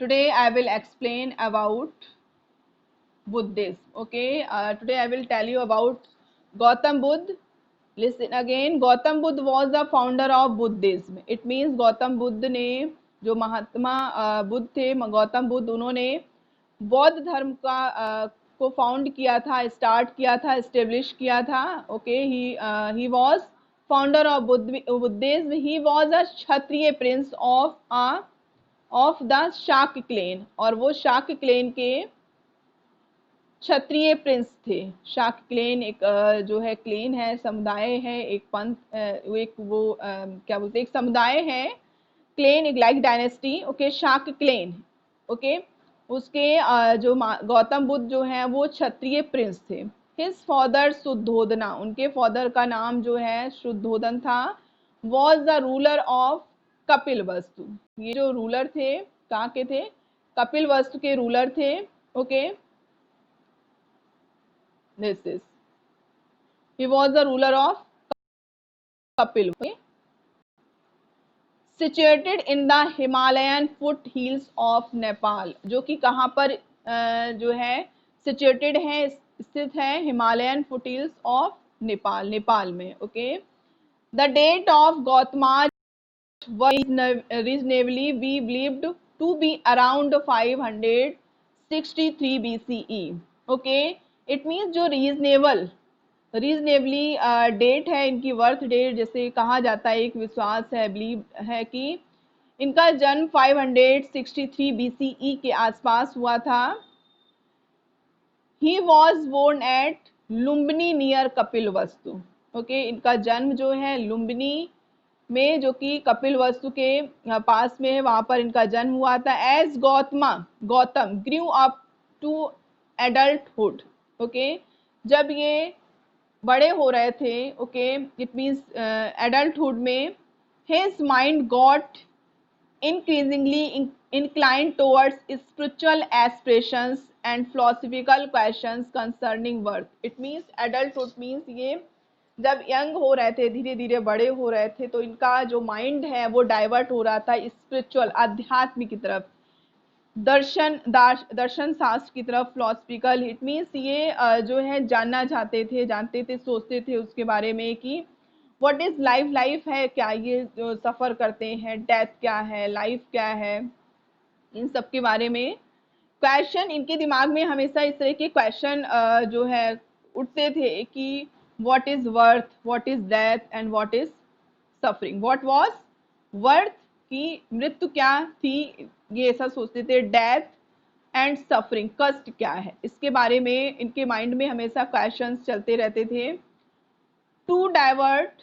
Today I will explain about Buddhism. Okay, today I will tell you about Gautam Buddha. Listen again. Gautam Buddha was the founder of Buddhism. It means Gautam Buddha ने जो महात्मा बुद्ध थे, गौतम बुद्ध उन्होंने बौद्ध धर्म का को found किया था, स्टार्ट किया था, एस्टेब्लिश किया था. Okay, he was founder of Buddhism. He was a Kshatriya prince of the Shakya clan, और वो शाक्य क्लेन के क्षत्रिय प्रिंस थे. शाक्य क्लेन एक जो है क्लेन है, समुदाय है, एक पंथ, एक वो क्या बोलते हैं, एक समुदाय है. क्लेन एक like dynasty. Okay, Shakya clan. Okay, उसके जो गौतम बुद्ध जो है वो क्षत्रिय प्रिंस थे. हिज फादर शुद्धोदना, उनके फादर का नाम जो है शुद्धोदन था. Was the ruler of Kapilavastu. ये जो रूलर थे कहाँ के थे? कपिल वस्तु के रूलर थे. Okay, this is he was the ruler of Kapil. Okay? Situated in the Himalayan foothills of Nepal, जो कि कहाँ पर जो है situated है, स्थित है Himalayan foothills of Nepal, Nepal में. Okay, the date of Gautama's was reasonably we believed to be around 563 BCE. Okay, it means जो रीजनेबली डेट है इनकी, बर्थ डेट जैसे कहा जाता है, एक विश्वास है, बिलीव है कि इनका जन्म 563 BCE के आसपास हुआ था. He was born at Lumbini near Kapilavastu. Okay, इनका जन्म जो है लुम्बिनी में, जो कि कपिल वस्तु के पास में है, वहां पर इनका जन्म हुआ था. As Gautam grew up to adulthood. Okay, जब ये बड़े हो रहे थे, ओके, इट मीन्स एडल्टहुड में, his mind got increasingly inclined towards spiritual aspirations and philosophical questions concerning worth. It means adulthood means ये जब यंग हो रहे थे, धीरे धीरे बड़े हो रहे थे, तो इनका जो माइंड है वो डाइवर्ट हो रहा था स्पिरिचुअल, आध्यात्म की तरफ, दर्शन शास्त्र की तरफ, फिलोसफिकल. इट मीन्स ये जो है जानना चाहते थे, जानते थे, सोचते थे उसके बारे में कि व्हाट इज लाइफ, लाइफ है क्या, ये जो सफ़र करते हैं, डेथ क्या है, लाइफ क्या है, इन सब के बारे में क्वेश्चन इनके दिमाग में हमेशा इस तरह के क्वेश्चन जो है उठते थे कि what is worth, what is death and what is suffering. What was worth, की मृत्यु क्या थी, ये ऐसा सोचते थे. डेथ एंड सफरिंग, कष्ट क्या है, इसके बारे में इनके माइंड में हमेशा क्वेश्चंस चलते रहते थे. To divert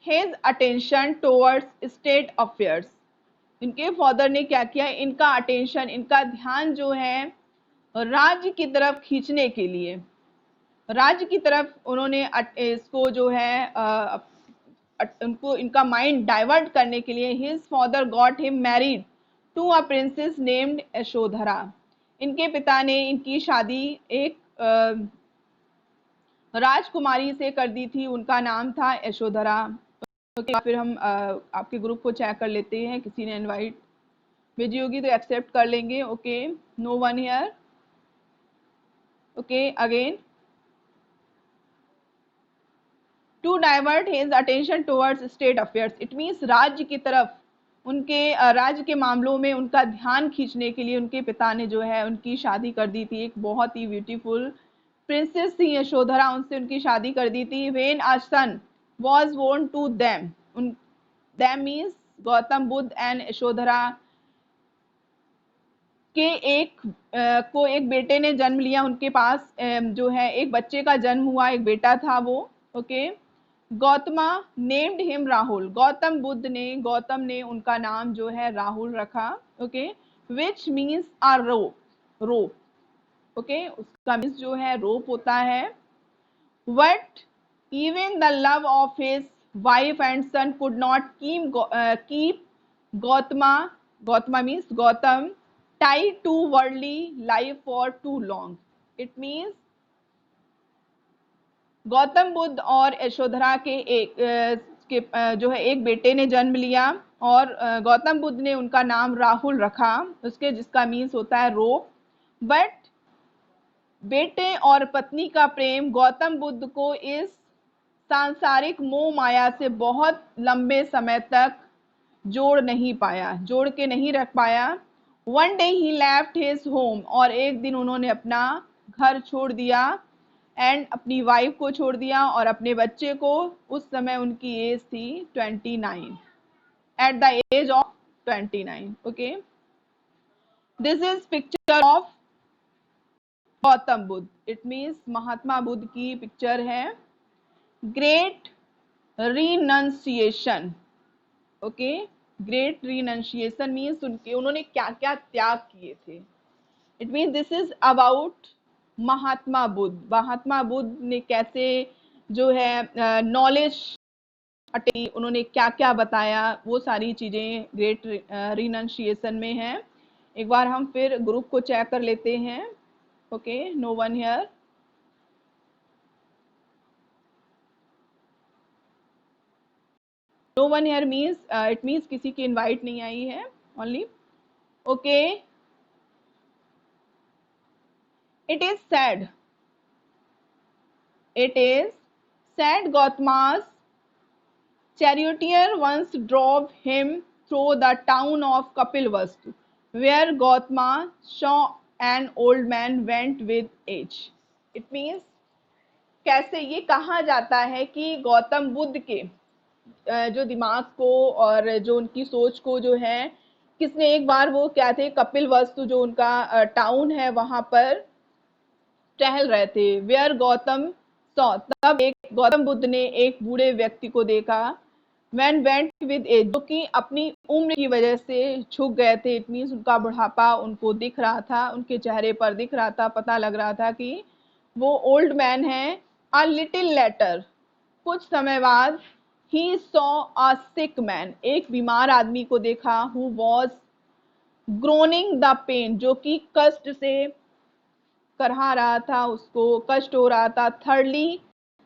his attention towards state affairs. इनके फादर ने क्या किया, इनका अटेंशन, इनका ध्यान जो है राज्य की तरफ खींचने के लिए, राज्य की तरफ उन्होंने इसको जो है उनको इनका माइंड डाइवर्ट करने के लिए, his father got him married to a princess named Yashodhara. इनके पिता ने इनकी शादी एक राजकुमारी से कर दी थी, उनका नाम था यशोधरा. ओके, फिर हम आपके ग्रुप को चेक कर लेते हैं, किसी ने इनवाइट भेजी होगी तो एक्सेप्ट कर लेंगे. Okay, no one here. Okay, again, to divert his attention towards state affairs. It means राज्य की तरफ, उनके राज्य के मामलों में उनका ध्यान खींचने के लिए उनके पिता ने जो है उनकी शादी कर दी थी. एक बहुत ही ब्यूटीफुल प्रिंसेस थी यशोधरा, उनसे उनकी शादी कर दी थी. When a son was born to them, them means Gautam Buddha and Yashodhara के एक बेटे ने जन्म लिया. उनके पास जो है एक बच्चे का जन्म हुआ, एक बेटा था वो. Okay, Gautama named him Rahul. Gautam ने उनका नाम जो है राहुल रखा. Okay, which means a rope. Okay, उसका मीन्स जो है रोप होता है. But even the love of his wife and son could not keep Gautama means Gautam tied to worldly life for too long. It means Gautam Buddha और यशोधरा के जो है एक बेटे ने जन्म लिया, और गौतम बुद्ध ने उनका नाम राहुल रखा, उसके जिसका मीन्स होता है रोप। बट बेटे और पत्नी का प्रेम गौतम बुद्ध को इस सांसारिक मोह माया से बहुत लंबे समय तक जोड़ नहीं पाया, जोड़ के नहीं रख पाया। वन डे ही लेफ्ट हिज होम, और एक दिन उन्होंने अपना घर छोड़ दिया एंड अपनी वाइफ को छोड़ दिया और अपने बच्चे को। उस समय उनकी एज थी 29, at the age of 29। Okay, this is picture of Gautam Buddha, it means Mahatma Buddha की पिक्चर है। Great renunciation, okay, great renunciation means उन्होंने क्या क्या त्याग किए थे। It means this is about Mahatma Buddha. Mahatma Buddha ने कैसे जो है नॉलेज अटेन, उन्होंने क्या क्या बताया, वो सारी चीजें ग्रेट रिनंसिएशन में है। एक बार हम फिर ग्रुप को चेक कर लेते हैं। Okay, no one here. No one here means it means किसी की इनवाइट नहीं आई है only. Okay, it is said, it is said Gautama's charioteer once drove him through the town of Kapilvastu, where Gautama saw an old man went with age. It means कैसे ये कहा जाता है कि गौतम बुद्ध के जो दिमाग को और जो उनकी सोच को जो है किसने, एक बार वो क्या थे, कपिल वस्तु जो उनका टाउन है वहां पर टहल रहे थे। वेयर गौतम सॉ, तब एक गौतम बुद्ध ने एक बूढ़े व्यक्ति को देखा। मैन वेंट विद एज, जो कि अपनी उम्र की वजह से झुक गए थे। इट मीन्स उनका बुढ़ापा उनको दिख रहा था, उनके चेहरे पर दिख रहा था, पता लग रहा था कि वो ओल्ड मैन है। अ लिटिल लेटर, कुछ समय बाद, he saw a sick man, एक बीमार आदमी को देखा। Who was groaning the pain, जो कि कष्ट से करहा रहा था, उसको कष्ट हो रहा था। Thirdly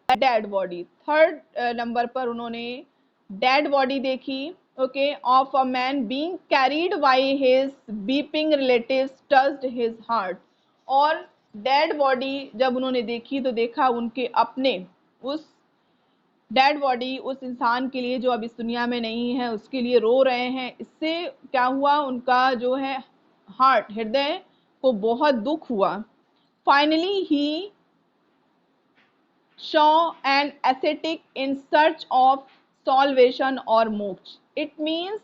dead body, third number पर उन्होंने डेड बॉडी देखी। Okay, of a man being carried by his beeping relatives touched his heart, और डेड बॉडी जब उन्होंने देखी तो देखा उनके अपने, उस डेड बॉडी उस इंसान के लिए जो अब इस दुनिया में नहीं है उसके लिए रो रहे हैं। इससे क्या हुआ, उनका जो है हार्ट, हृदय को बहुत दुख हुआ। Finally, he saw an ascetic in search of salvation or मोक्ष। It means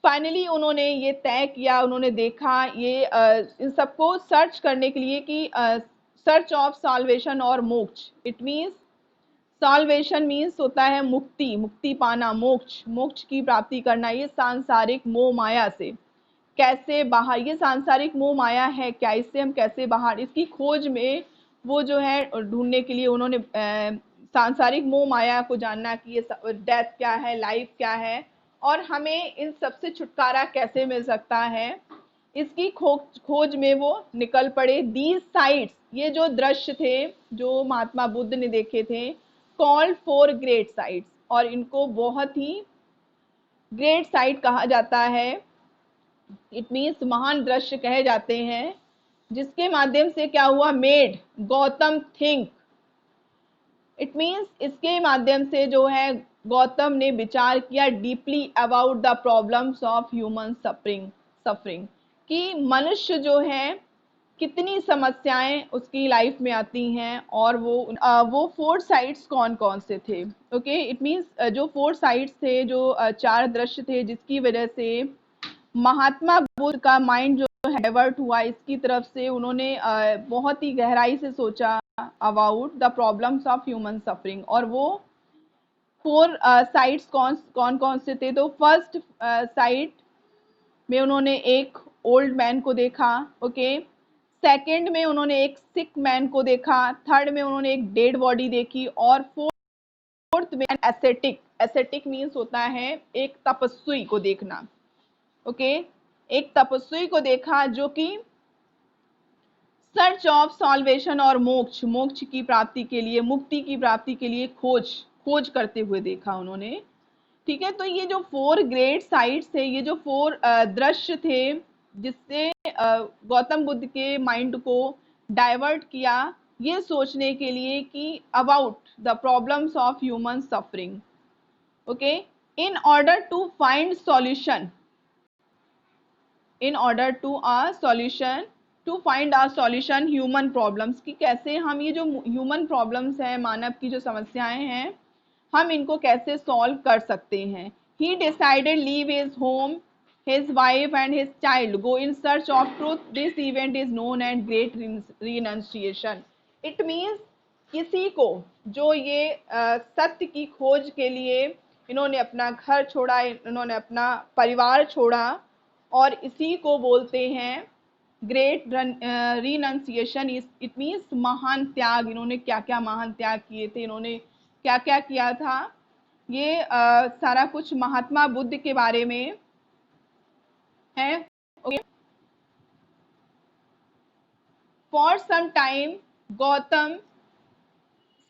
फाइनली उन्होंने ये तय किया, उन्होंने देखा ये इन सबको सर्च करने के लिए कि सर्च ऑफ साल्वेशन और मोक्ष। इट मीन्स साल्वेशन मीन्स होता है मुक्ति, मुक्ति पाना, मोक्ष, मोक्ष की प्राप्ति करना। ये सांसारिक मोह माया से कैसे बाहर, ये सांसारिक मोह माया है क्या, इससे हम कैसे बाहर, इसकी खोज में वो जो है ढूंढने के लिए उन्होंने सांसारिक मोह माया को जानना कि ये डेथ क्या है, लाइफ क्या है, और हमें इन सबसे छुटकारा कैसे मिल सकता है, इसकी खोज में वो निकल पड़े। दीज साइट्स, ये जो दृश्य थे जो महात्मा बुद्ध ने देखे थे, कॉल्ड फॉर ग्रेट साइट्स, और इनको बहुत ही ग्रेट साइट कहा जाता है। इट मीन्स महान दृश्य कहे जाते हैं, जिसके माध्यम से क्या हुआ, made Gautam think. It means इसके माध्यम से जो है गौतम ने विचार किया deeply about the problems of human suffering, कि मनुष्य जो है कितनी समस्याएं उसकी लाइफ में आती हैं, और वो फोर साइट्स कौन कौन से थे। ओके, इट मीन्स जो फोर साइट्स थे, जो चार दृश्य थे, जिसकी वजह से महात्मा बुद्ध का माइंड जो है डाइवर्ट हुआ इसकी तरफ से, उन्होंने बहुत ही गहराई से सोचा about the problems of human suffering. और वो फोर साइट्स कौन कौन से थे, तो फर्स्ट साइट में उन्होंने एक ओल्ड मैन को देखा। ओके, सेकंड में उन्होंने एक सिक मैन को देखा, थर्ड में उन्होंने एक डेड बॉडी देखी, और फोर्थ में एसेटिक, एसेटिक मीन्स होता है एक तपस्वी को देखना। ओके, एक तपस्वी को देखा जो कि सर्च ऑफ सॉल्वेशन और मोक्ष, मोक्ष की प्राप्ति के लिए, मुक्ति की प्राप्ति के लिए खोज करते हुए देखा उन्होंने। ठीक है। तो ये जो 4 ग्रेट साइट्स थे, ये जो 4 दृश्य थे जिससे गौतम बुद्ध के माइंड को डाइवर्ट किया ये सोचने के लिए कि about the problems of human suffering. Okay, in order to find solution, in order to a solution, to find a solution human problems, कि कैसे हम ये जो ह्यूमन प्रॉब्लम्स हैं, मानव की जो समस्याएं हैं, हम इनको कैसे सॉल्व कर सकते हैं। ही decided leave his home, his wife and his child go in search of truth. This event is known as great renunciation. It means किसी को जो ये सत्य की खोज के लिए इन्होंने अपना घर छोड़ा, इन्होंने अपना परिवार छोड़ा, और इसी को बोलते हैं ग्रेट रिनंसिएशन। इट मीन्स महान त्याग। इन्होंने क्या क्या महान त्याग किए थे, इन्होंने क्या क्या किया था, ये सारा कुछ महात्मा बुद्ध के बारे में है। Okay, for some time Gautam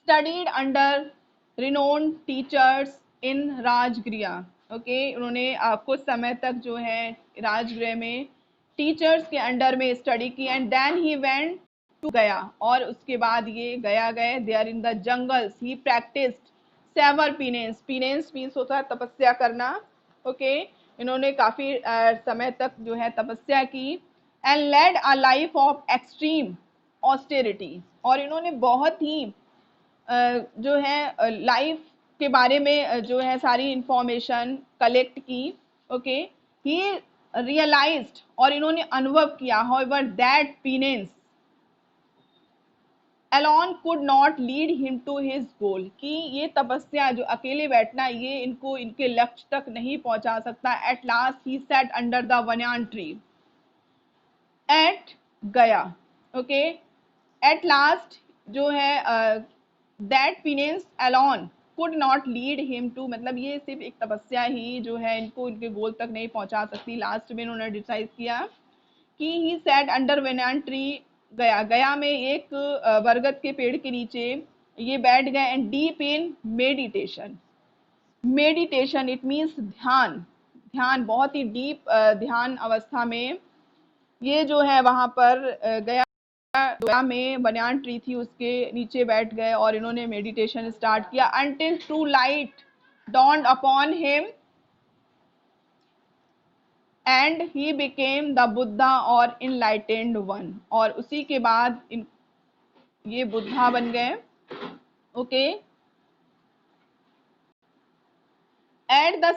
studied under renowned teachers in Rajagriha. Okay, उन्होंने कुछ समय तक जो है राजगृह में टीचर्स के अंडर में स्टडी की। And then he went to Gaya, और उसके बाद ये गया गए। There in the jungles he practised severe penance. Penance means होता है तपस्या करना। ओके, इन्होंने काफी समय तक जो है तपस्या की। And led a life of extreme austerity, और इन्होंने बहुत ही जो है लाइफ के बारे में जो है सारी इंफॉर्मेशन कलेक्ट की। ओके, ही रियलाइज्ड, और इन्होंने अनुभव किया, however that penance alone could not lead him to his goal, कि ये तपस्या जो अकेले बैठना ये इनको इनके लक्ष्य तक नहीं पहुंचा सकता। At last he sat under the banyan tree at Gaya. Okay, at last जो है that penance alone could not lead him to, मतलब ये सिर्फ एक तपस्या ही जो है इनको इनके गोल तक नहीं पहुंचा सकती। लास्ट में इन्होंने डिसाइड किया कि ही सेट अंडर बनियान ट्री, गया, गया में एक बरगद के पेड़ के नीचे ये बैठ गए। And deep in meditation, meditation it means ध्यान, ध्यान बहुत ही डीप ध्यान अवस्था में ये जो है वहां पर गया में बनियान ट्री थी उसके नीचे बैठ गए, और इन्होंने मेडिटेशन स्टार्ट किया। Until true light dawned upon him and he became the Buddha और enlightened one, और उसी के बाद ये बुद्धा बन गए। Okay, at the